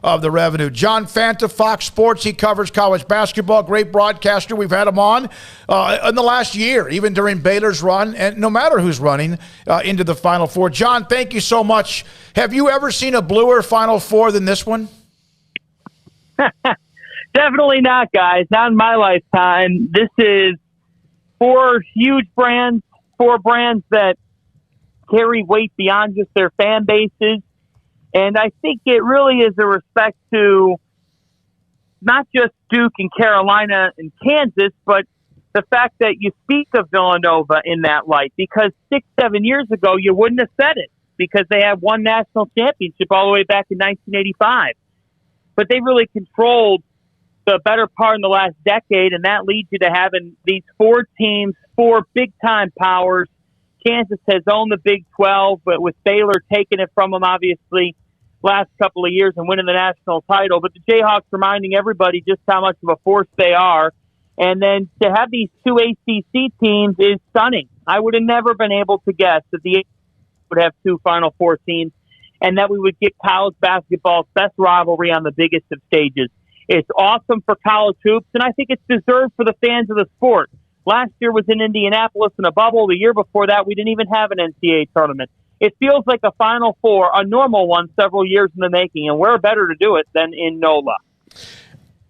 of the revenue. John Fanta, Fox Sports. He covers college basketball. Great broadcaster. We've had him on in the last year, even during Baylor's run, and no matter who's running into the Final Four. John, thank you so much. Have you ever seen a bluer Final Four than this one? Definitely not, guys. Not in my lifetime. This is four huge brands, four brands that carry weight beyond just their fan bases. And I think it really is a respect to not just Duke and Carolina and Kansas, but the fact that you speak of Villanova in that light. Because 6-7 years ago, you wouldn't have said it because they had one national championship all the way back in 1985. But they really controlled the better part in the last decade, and that leads you to having these four teams, four big-time powers. Kansas has owned the Big 12, but with Baylor taking it from them, obviously, last couple of years and winning the national title. But the Jayhawks reminding everybody just how much of a force they are. And then to have these two ACC teams is stunning. I would have never been able to guess that the ACC would have two Final Four teams and that we would get college basketball's best rivalry on the biggest of stages. It's awesome for college hoops, and I think it's deserved for the fans of the sport. Last year was in Indianapolis in a bubble. The year before that, we didn't even have an NCAA tournament. It feels like a Final Four, a normal one, several years in the making, and we're better to do it than in NOLA.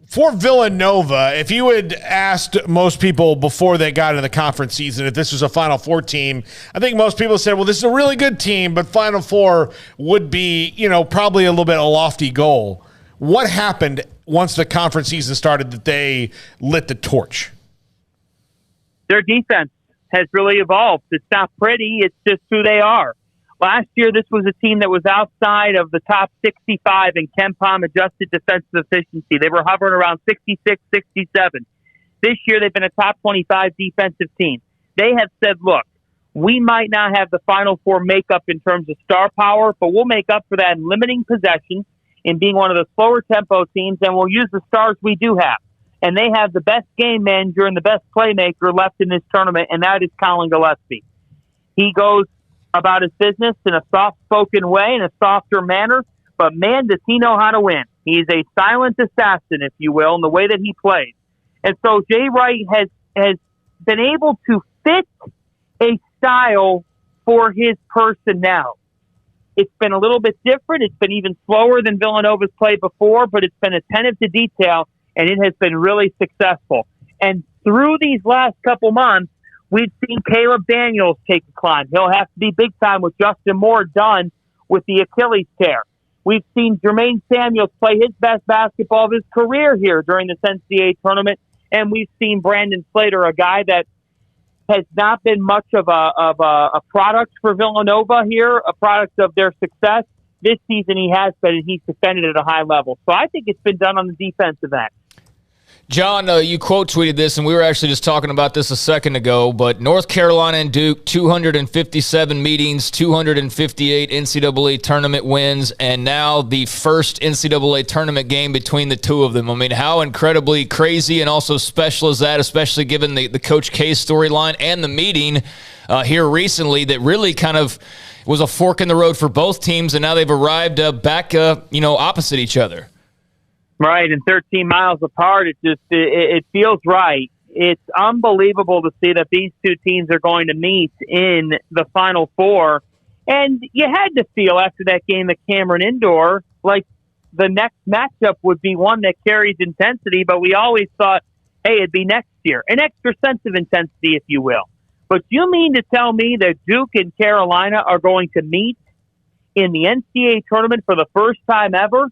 For Villanova, if you had asked most people before they got into the conference season if this was a Final Four team, I think most people said, well, this is a really good team, but Final Four would be, probably a little bit a lofty goal. What happened once the conference season started that they lit the torch? Their defense has really evolved. It's not pretty. It's just who they are. Last year, this was a team that was outside of the top 65 in KenPom adjusted defensive efficiency. They were hovering around 66, 67. This year, they've been a top 25 defensive team. They have said, look, we might not have the Final Four makeup in terms of star power, but we'll make up for that in limiting possessions, in being one of the slower tempo teams, and we'll use the stars we do have. And they have the best game manager and the best playmaker left in this tournament, and that is Colin Gillespie. He goes about his business in a soft-spoken way, in a softer manner, but man, does he know how to win. He's a silent assassin, if you will, in the way that he plays. And so Jay Wright has been able to fit a style for his personnel. It's been a little bit different. It's been even slower than Villanova's played before, but it's been attentive to detail, and it has been really successful. And through these last couple months, we've seen Caleb Daniels take a climb. He'll have to be big time with Justin Moore done with the Achilles tear. We've seen Jermaine Samuels play his best basketball of his career here during this NCAA tournament, and we've seen Brandon Slater, a guy that has not been much of a product for Villanova here, a product of their success. This season he has been, and he's defended at a high level. So I think it's been done on the defensive end. John, you quote tweeted this, and we were actually just talking about this a second ago, but North Carolina and Duke, 257 meetings, 258 NCAA tournament wins, and now the first NCAA tournament game between the two of them. I mean, how incredibly crazy and also special is that, especially given the Coach K storyline and the meeting here recently that really kind of was a fork in the road for both teams, and now they've arrived back opposite each other. Right, and 13 miles apart, it feels right. It's unbelievable to see that these two teams are going to meet in the Final Four. And you had to feel after that game at Cameron Indoor like the next matchup would be one that carries intensity, but we always thought, hey, it'd be next year. An extra sense of intensity, if you will. But you mean to tell me that Duke and Carolina are going to meet in the NCAA tournament for the first time ever?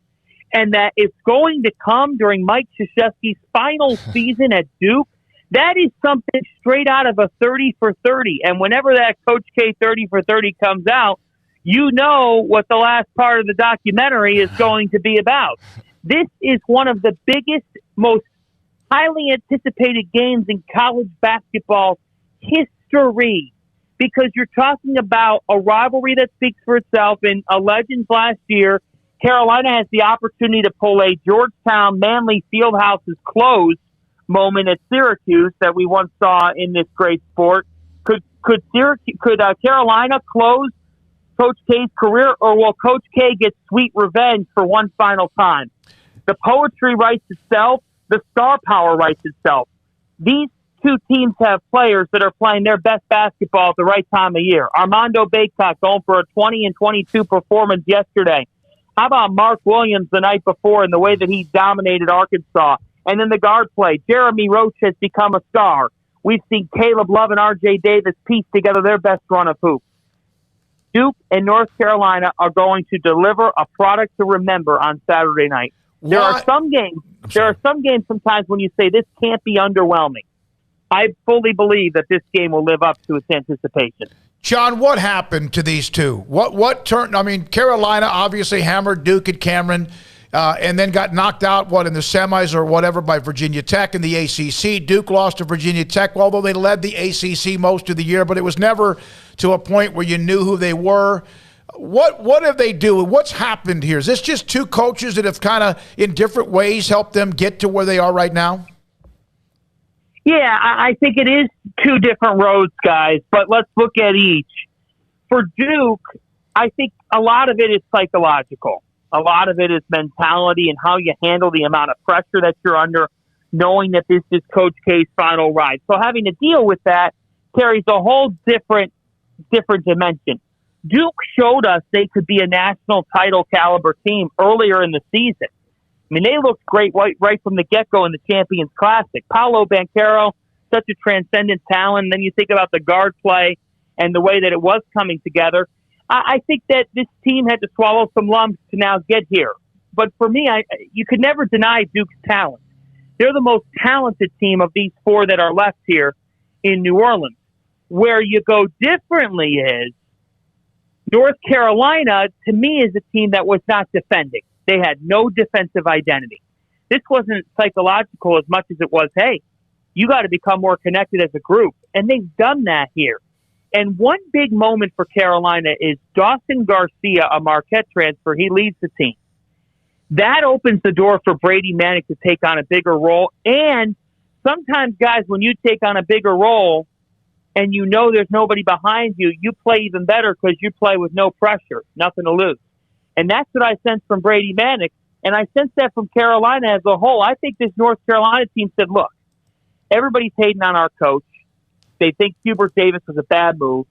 And that it's going to come during Mike Krzyzewski's final season at Duke? That is something straight out of a 30 for 30. And whenever that Coach K 30 for 30 comes out, you know what the last part of the documentary is going to be about. This is one of the biggest, most highly anticipated games in college basketball history, because you're talking about a rivalry that speaks for itself. In a Legends last year, Carolina has the opportunity to pull a Georgetown Manley Fieldhouse's closed moment at Syracuse that we once saw in this great sport. Could Carolina close Coach K's career, or will Coach K get sweet revenge for one final time? The poetry writes itself. The star power writes itself. These two teams have players that are playing their best basketball at the right time of year. Armando Bacot going for a 20 and 22 performance yesterday. How about Mark Williams the night before and the way that he dominated Arkansas? And then the guard play. Jeremy Roach has become a star. We've seen Caleb Love and R.J. Davis piece together their best run of hoops. Duke and North Carolina are going to deliver a product to remember on Saturday night. There are some games sometimes when you say this can't be underwhelming. I fully believe that this game will live up to its anticipation. John, what happened to these two? What turned? I mean, Carolina obviously hammered Duke at Cameron, and then got knocked out, in the semis or whatever by Virginia Tech in the ACC. Duke lost to Virginia Tech, although they led the ACC most of the year, but it was never to a point where you knew who they were. What have they do? What's happened here? Is this just two coaches that have kind of in different ways helped them get to where they are right now? Yeah, I think it is two different roads, guys, but let's look at each. For Duke, I think a lot of it is psychological. A lot of it is mentality and how you handle the amount of pressure that you're under, knowing that this is Coach K's final ride. So having to deal with that carries a whole different dimension. Duke showed us they could be a national title caliber team earlier in the season. I mean, they looked great right from the get-go in the Champions Classic. Paolo Banchero, such a transcendent talent. And then you think about the guard play and the way that it was coming together. I think that this team had to swallow some lumps to now get here. But for me, you could never deny Duke's talent. They're the most talented team of these four that are left here in New Orleans. Where you go differently is North Carolina, to me, is a team that was not defending. They had no defensive identity. This wasn't psychological as much as it was, hey, you got to become more connected as a group. And they've done that here. And one big moment for Carolina is Dawson Garcia, a Marquette transfer. He leads the team. That opens the door for Brady Manick to take on a bigger role. And sometimes, guys, when you take on a bigger role and you know there's nobody behind you, you play even better because you play with no pressure, nothing to lose. And that's what I sense from Brady Manick. And I sense that from Carolina as a whole. I think this North Carolina team said, look, everybody's hating on our coach. They think Hubert Davis was a bad move.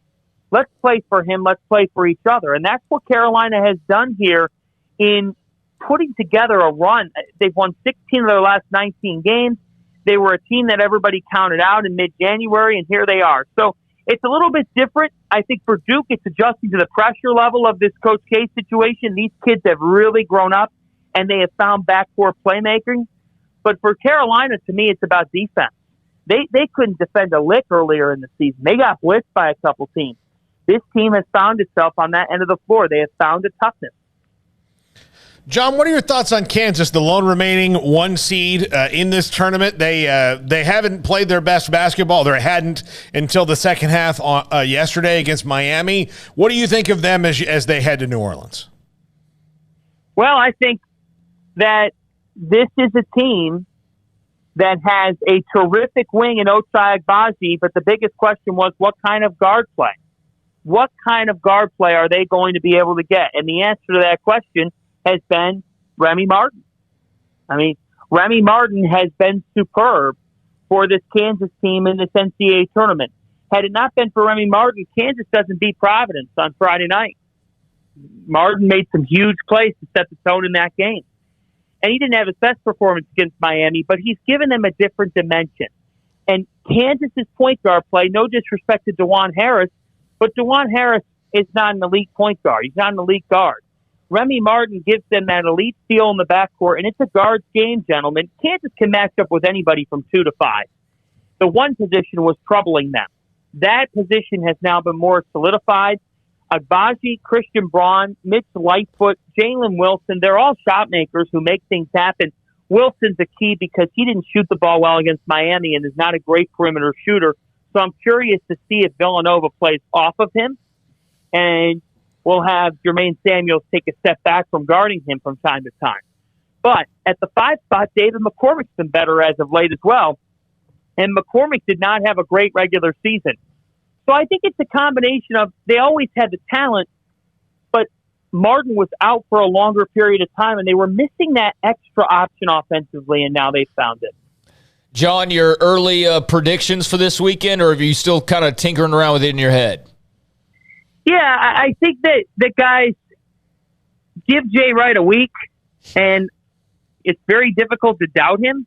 Let's play for him. Let's play for each other. And that's what Carolina has done here in putting together a run. They've won 16 of their last 19 games. They were a team that everybody counted out in mid-January, and here they are. So it's a little bit different. I think for Duke, it's adjusting to the pressure level of this Coach K situation. These kids have really grown up, and they have found backcourt playmaking. But for Carolina, to me, it's about defense. They couldn't defend a lick earlier in the season. They got blitzed by a couple teams. This team has found itself on that end of the floor. They have found a toughness. John, what are your thoughts on Kansas, the lone remaining one seed in this tournament? They haven't played their best basketball. They hadn't until the second half yesterday against Miami. What do you think of them as they head to New Orleans? Well, I think that this is a team that has a terrific wing in Ochai Agbaji, but the biggest question was what kind of guard play? What kind of guard play are they going to be able to get? And the answer to that question has been Remy Martin. I mean, Remy Martin has been superb for this Kansas team in this NCAA tournament. Had it not been for Remy Martin, Kansas doesn't beat Providence on Friday night. Martin made some huge plays to set the tone in that game. And he didn't have his best performance against Miami, but he's given them a different dimension. And Kansas's point guard play, no disrespect to DeJuan Harris, but DeJuan Harris is not an elite point guard. He's not an elite guard. Remy Martin gives them that elite feel in the backcourt, and it's a guards game, gentlemen. Kansas can match up with anybody from 2 to 5. The one position was troubling them. That position has now been more solidified. Agbaji, Christian Braun, Mitch Lightfoot, Jalen Wilson, they're all shot makers who make things happen. Wilson's a key because he didn't shoot the ball well against Miami and is not a great perimeter shooter. So I'm curious to see if Villanova plays off of him. And we'll have Jermaine Samuels take a step back from guarding him from time to time. But at the 5 spot, David McCormick's been better as of late as well. And McCormick did not have a great regular season. So I think it's a combination of they always had the talent, Martin was out for a longer period of time, and they were missing that extra option offensively, and now they found it. John, your early predictions for this weekend, or are you still kind of tinkering around with it in your head? Yeah, I think that guys give Jay Wright a week, and it's very difficult to doubt him,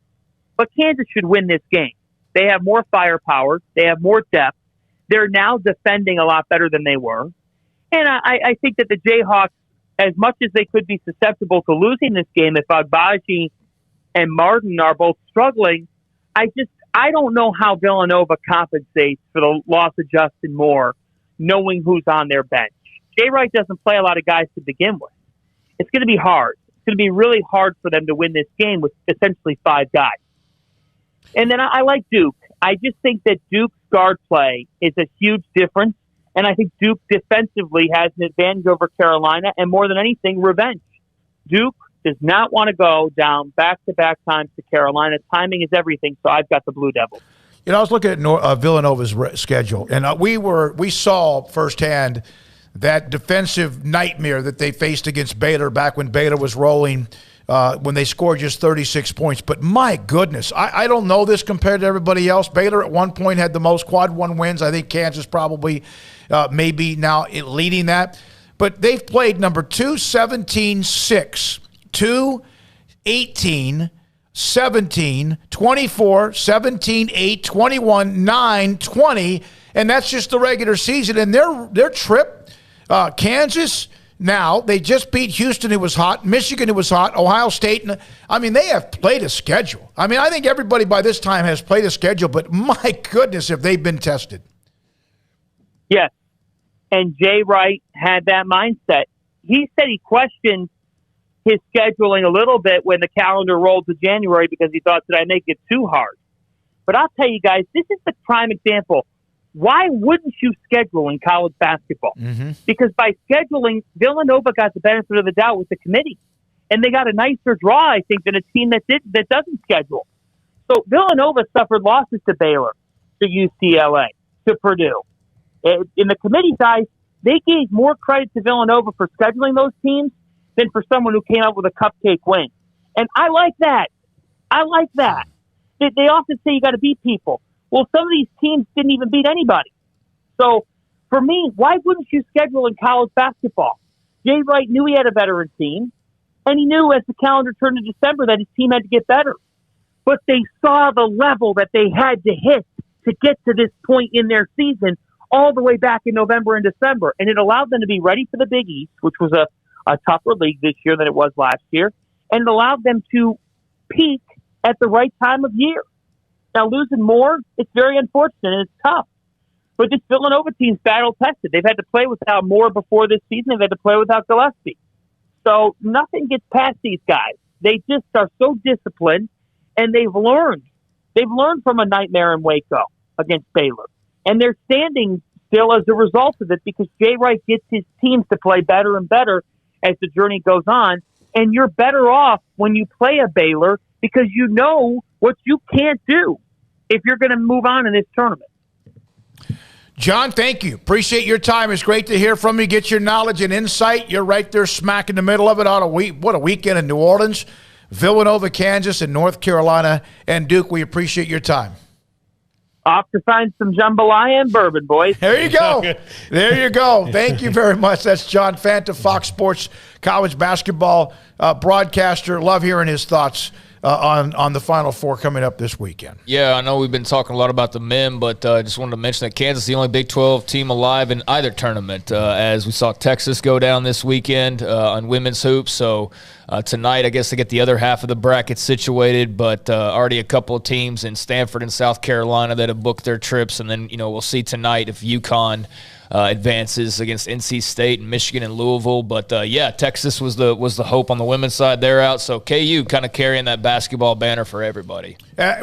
but Kansas should win this game. They have more firepower. They have more depth. They're now defending a lot better than they were. And I think that the Jayhawks, as much as they could be susceptible to losing this game if Agbaji and Martin are both struggling, I don't know how Villanova compensates for the loss of Justin Moore, knowing who's on their bench. Jay Wright doesn't play a lot of guys to begin with. It's going to be hard. It's going to be really hard for them to win this game with essentially 5 guys. And then I like Duke. I just think that Duke's guard play is a huge difference. And I think Duke defensively has an advantage over Carolina, and more than anything, revenge. Duke does not want to go down back-to-back times to Carolina. Timing is everything, so I've got the Blue Devils. You know, I was looking at Villanova's schedule, and we saw firsthand that defensive nightmare that they faced against Baylor back when Baylor was rolling, when they scored just 36 points. But my goodness, I don't know this compared to everybody else. Baylor at one point had the most quad one wins. I think Kansas probably maybe now leading that. But they've played number 2, 17, 6, 2, 18, 17, 24, 17, 8, 21, 9, 20, and that's just the regular season. And their trip, Kansas, now they just beat Houston, who was hot, Michigan, who was hot, Ohio State. And I mean, they have played a schedule. I mean, I think everybody by this time has played a schedule, but my goodness, have they been tested. Yes, and Jay Wright had that mindset. He said he questioned his scheduling a little bit when the calendar rolled to January because he thought, did I make it too hard? But I'll tell you guys, this is the prime example. Why wouldn't you schedule in college basketball? Mm-hmm. Because by scheduling, Villanova got the benefit of the doubt with the committee. And they got a nicer draw, I think, than a team that doesn't schedule. So Villanova suffered losses to Baylor, to UCLA, to Purdue. In the committee side, they gave more credit to Villanova for scheduling those teams than for someone who came up with a cupcake win. And I like that. They often say you got to beat people. Well, some of these teams didn't even beat anybody. So, for me, why wouldn't you schedule in college basketball? Jay Wright knew he had a veteran team, and he knew as the calendar turned to December that his team had to get better. But they saw the level that they had to hit to get to this point in their season all the way back in November and December. And it allowed them to be ready for the Big East, which was a tougher league this year than it was last year, and it allowed them to peak at the right time of year. Now, losing more, it's very unfortunate and it's tough. But this Villanova team's battle-tested. They've had to play without Moore before this season. They've had to play without Gillespie. So nothing gets past these guys. They just are so disciplined, and they've learned. They've learned from a nightmare in Waco against Baylor. And they're standing still as a result of it because Jay Wright gets his teams to play better and better as the journey goes on. And you're better off when you play a Baylor because you know what you can't do if you're going to move on in this tournament. John, thank you. Appreciate your time. It's great to hear from you, get your knowledge and insight. You're right there smack in the middle of it. What a weekend in New Orleans, Villanova, Kansas, and North Carolina. And Duke, we appreciate your time. Off to find some jambalaya and bourbon, boys. There you go. There you go. Thank you very much. That's John Fanta, Fox Sports college basketball broadcaster. Love hearing his thoughts on the Final Four coming up this weekend. Yeah, I know we've been talking a lot about the men, but I just wanted to mention that Kansas is the only Big 12 team alive in either tournament, as we saw Texas go down this weekend on women's hoops. So tonight, I guess they get the other half of the bracket situated, but already a couple of teams in Stanford and South Carolina that have booked their trips. And then, we'll see tonight if UConn advances against NC State and Michigan and Louisville. But, Texas was the hope on the women's side. They're out. So KU kind of carrying that basketball banner for everybody.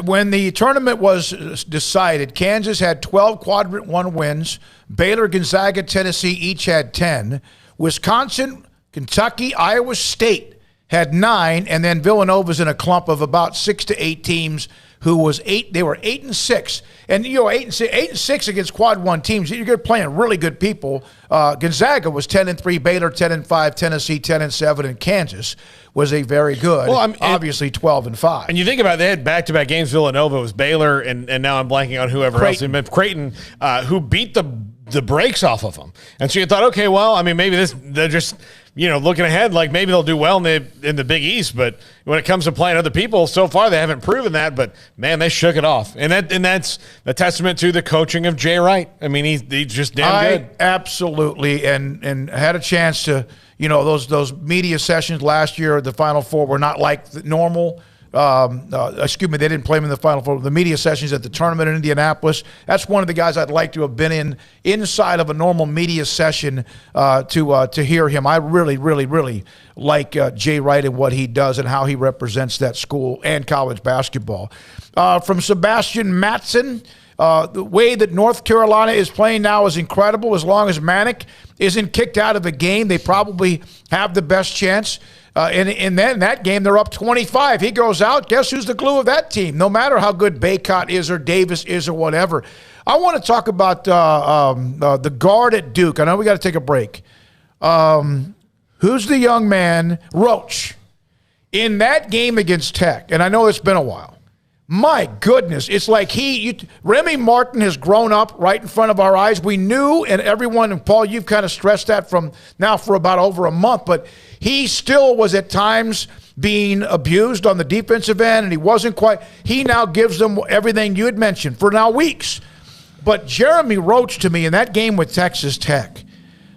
When the tournament was decided, Kansas had 12 quadrant one wins. Baylor, Gonzaga, Tennessee each had 10. Wisconsin, Kentucky, Iowa State had 9. And then Villanova's in a clump of about 6 to 8 teams who was 8. They were 8-6, and 8-6 against quad 1 teams. You're playing really good people. Gonzaga was 10-3, Baylor 10-5, Tennessee 10-7, and Kansas was a very good. Well, obviously 12-5. And you think about it, they had back-to-back games. Villanova was Baylor, and now I'm blanking on whoever else. Creighton, who beat the brakes off of them. And so you thought, okay, well, I mean, maybe they're just, looking ahead, like maybe they'll do well in the Big East. But when it comes to playing other people, so far they haven't proven that. But man, they shook it off, and that's a testament to the coaching of Jay Wright. I mean, he's just damn good. Absolutely, and had a chance to, those media sessions last year. The Final Four were not like the normal. They didn't play him in the Final Four. The media sessions at the tournament in Indianapolis. That's one of the guys I'd like to have been inside of a normal media session to hear him. I really, really, really like Jay Wright and what he does and how he represents that school and college basketball. From Sebastian Matson, the way that North Carolina is playing now is incredible. As long as Manick isn't kicked out of the game, they probably have the best chance. And then in that game, they're up 25. He goes out. Guess who's the glue of that team? No matter how good Baycott is or Davis is or whatever. I want to talk about the guard at Duke. I know we got to take a break. Who's the young man? Roach. In that game against Tech, and I know it's been a while. My goodness, it's like Remy Martin has grown up right in front of our eyes. We knew, and everyone, and Paul, you've kind of stressed that from now for about over a month, but he still was at times being abused on the defensive end, and he wasn't quite. He now gives them everything you had mentioned for now weeks. But Jeremy Roach, to me, in that game with Texas Tech,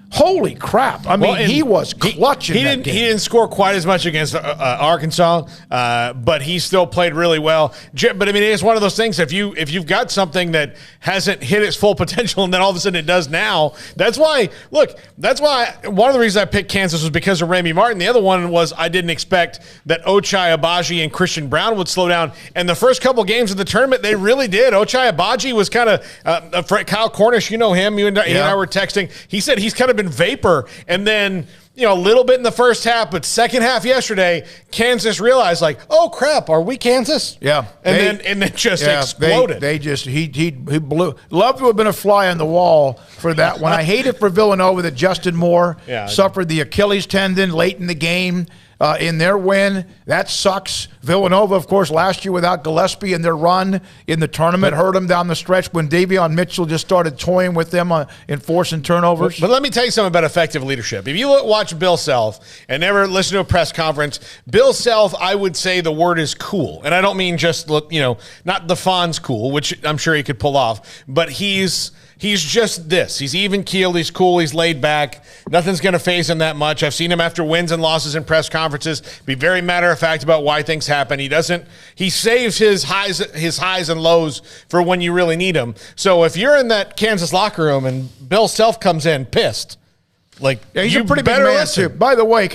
holy crap. I mean, he was clutching that game. He didn't score quite as much against Arkansas, but he still played really well. But, I mean, it's one of those things. If you've got something that hasn't hit its full potential and then all of a sudden it does now, that's why one of the reasons I picked Kansas was because of Remy Martin. The other one was I didn't expect that Ochai Agbaji and Christian Brown would slow down. And the first couple games of the tournament, they really did. Ochai Agbaji was kind of Kyle Cornish, you know him. You and I were texting. He said he's kind of been vapor, and then a little bit in the first half, but second half yesterday, Kansas realized oh crap, are we Kansas? Yeah, and then just exploded. He blew. Love to have been a fly on the wall for that one. I hate it for Villanova that Justin Moore suffered the Achilles tendon late in the game. In their win. That sucks. Villanova, of course, last year without Gillespie in their run in the tournament hurt them down the stretch when Davion Mitchell just started toying with them in forcing turnovers. But let me tell you something about effective leadership. If you watch Bill Self and never listen to a press conference, Bill Self, I would say the word is cool. And I don't mean just, not the Fonz cool, which I'm sure he could pull off, but he's just this. He's even-keeled. He's cool. He's laid back. Nothing's going to faze him that much. I've seen him after wins and losses in press conferences be very matter-of-fact about why things happen. He saves his highs and lows for when you really need him. So if you're in that Kansas locker room and Bill Self comes in pissed, he's a pretty big man, too. By the way,